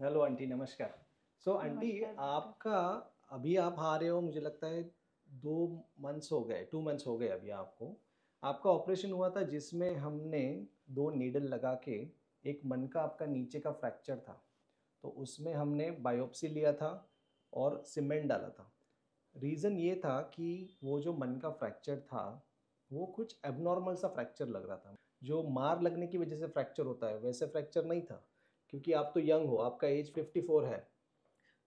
Hello aunty, नमस्कार। Aunty, नमस्कार doctor. आपका अभी आप आ रहे हो, मुझे लगता है 2 मंथ्स हो गए, 2 मंथ्स हो गए अभी आपको। आपका ऑपरेशन हुआ था जिसमें हमने 2 नीडल लगा के, एक मन का आपका नीचे का फ्रैक्चर था, तो उसमें हमने बायोप्सी लिया था और सीमेंट डाला था। रीज़न ये था कि वो जो मन का फ्रैक्चर था, वो कुछ एबनॉर्मल सा फ्रैक्चर लग रहा था। जो मार लगने की वजह से फ्रैक्चर होता है वैसे फ्रैक्चर नहीं था, क्योंकि आप तो यंग हो, आपका एज 54 है।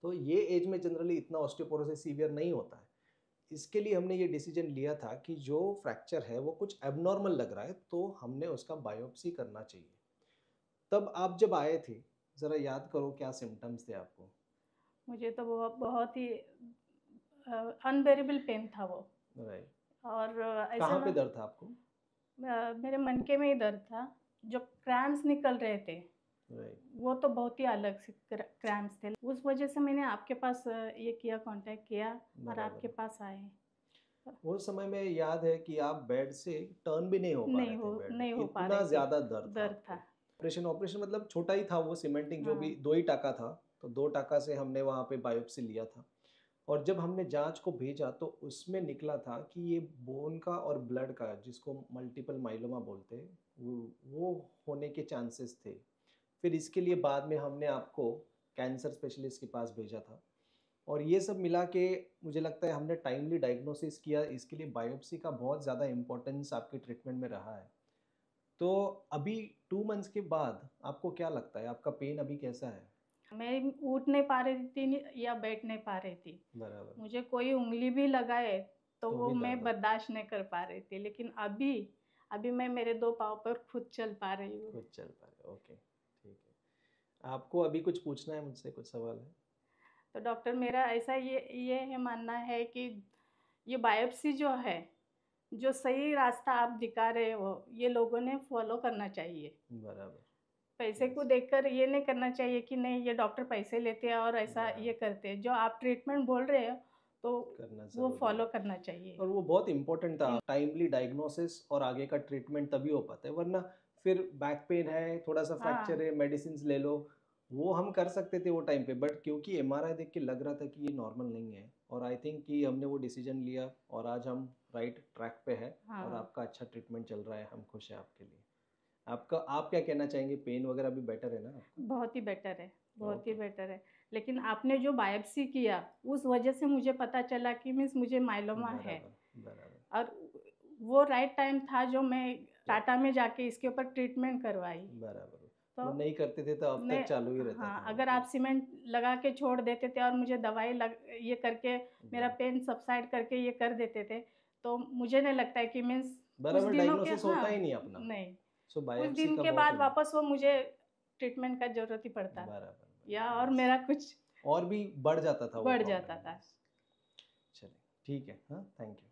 तो ये एज में जनरली इतना ऑस्टियोपोरोसिस सीवियर नहीं होता है। इसके लिए हमने ये डिसीजन लिया था कि जो फ्रैक्चर है वो कुछ एबनॉर्मल लग रहा है, तो हमने उसका बायोप्सी करना चाहिए। तब आप जब आए थे, ज़रा याद करो क्या सिम्टम्स थे आपको? मुझे तो बहुत बहुत ही अनबेरेबल पेन था वो। राइट। और ऐसा कहाँ ना, पे दर्द था आपको? मेरे मनके में ही दर्द था। जो क्रैम्प्स निकल रहे थे राइट। वो तो बहुत ही अलग से क्रैम्प्स थे। उस वजह से मैंने आपके पास ये किया, कांटेक्ट किया और आपके बराबर। पास आए। वो समय में याद है कि आप बेड से टर्न भी नहीं हो पा रहे थे, बेड में नहीं हो पा इतना रहे थे। ज़्यादा दर्द था दर्द आपको। था। ऑपरेशन ऑपरेशन मतलब छोटा ही था वो, सीमेंटिंग जो भी हाँ। 2 ही टाका था। तो 2 टाका से हमने वहाँ पे बायोप्सी लिया था। और जब हमने जांच को भेजा तो उसमें निकला था कि ये बोन का और ब्लड का, जिसको मल्टीपल माइलोमा बोलते हैं, वो होने के चांसेस थे। फिर इसके लिए बाद में हमने आपको कैंसर स्पेशलिस्ट के पास भेजा था। और ये सब मिला के मुझे लगता है हमने टाइमली डायग्नोसिस किया, इसके लिए बायोप्सी का बहुत ज़्यादा इम्पोर्टेंस आपके ट्रीटमेंट में रहा है। तो अभी 2 मंथ्स के बाद आपको क्या लगता है, आपका पेन अभी कैसा है? मैं उठ नहीं पा रही थी या बैठ नहीं पा रही थी। बराबर। मुझे कोई उंगली भी लगाए तो तो वो भी मैं दर्द है। बर्दाश्त नहीं कर पा रही थी, लेकिन अभी अभी मैं मेरे दो पाँव पर खुद चल पा रही हूँ। खुद चल पा रहे, ओके, ठीक है। आपको अभी कुछ पूछना है मुझसे, कुछ सवाल है? तो डॉक्टर, मेरा ऐसा ये है मानना है कि ये बायोप्सी जो है, जो सही रास्ता आप दिखा रहे हो, ये लोगों ने फॉलो करना चाहिए। बराबर। पैसे को यस। देखकर ये नहीं करना चाहिए कि नहीं, ये डॉक्टर पैसे लेते हैं और ऐसा ये बराबर। करते हैं। जो आप ट्रीटमेंट बोल रहे हो तो करना वो ज़रूरी फॉलो है। करना चाहिए। और वो बहुत इंपॉर्टेंट था, टाइमली डायग्नोसिस और आगे का ट्रीटमेंट तभी हो पाता है, वरना फिर बैक पेन है, थोड़ा सा फ्रैक्चर हाँ। है, मेडिसिन ले लो। वो हम कर सकते थे वो टाइम पे, बट क्योंकि एमआरआई देख के लग रहा था कि ये नॉर्मल नहीं है, और आई थिंक कि हमने वो डिसीजन लिया और आज हम राइट ट्रैक पे है। और हाँ। आपका अच्छा ट्रीटमेंट चल रहा है, हम खुश हैं आपके लिए। आपका, आप क्या कहना चाहेंगे? पेन वगैरह भी बेटर है ना आपका? बहुत ही बेटर है, बहुत ही ओके। बेटर है। लेकिन आपने जो बायोप्सी किया उस वजह से मुझे पता चला कि मीन्स मुझे माइलोमा है। बराबर। बराबर। और वो राइट टाइम था जो मैं राइट। टाटा में जाके इसके ऊपर ट्रीटमेंट करवाई। बराबर। तो वो नहीं करते थे तो अब ने तक चालू ही रहता हाँ, था, अगर ओके। आप सीमेंट लगा के छोड़ देते थे और मुझे दवाई लग ये करके मेरा बराबर। पेन सबसाइड करके ये कर देते थे, तो मुझे नहीं लगता है कि मीन्स कुछ बराबर, दिनों के, डायग्नोसिस हाँ, होता ही नहीं अपना। नहीं, सो कुछ बायोप्सी दिन का के बहुत बाद वापस वो मुझे ट्रीटमेंट का ज़रूरत ही पड़ता, बराबर। या बराबर, और यस। मेरा कुछ और भी बढ़ जाता था वो बढ़ जाता प्रॉब्लम, था। यस। चलिए, ठीक है, हाँ, थैंक यू।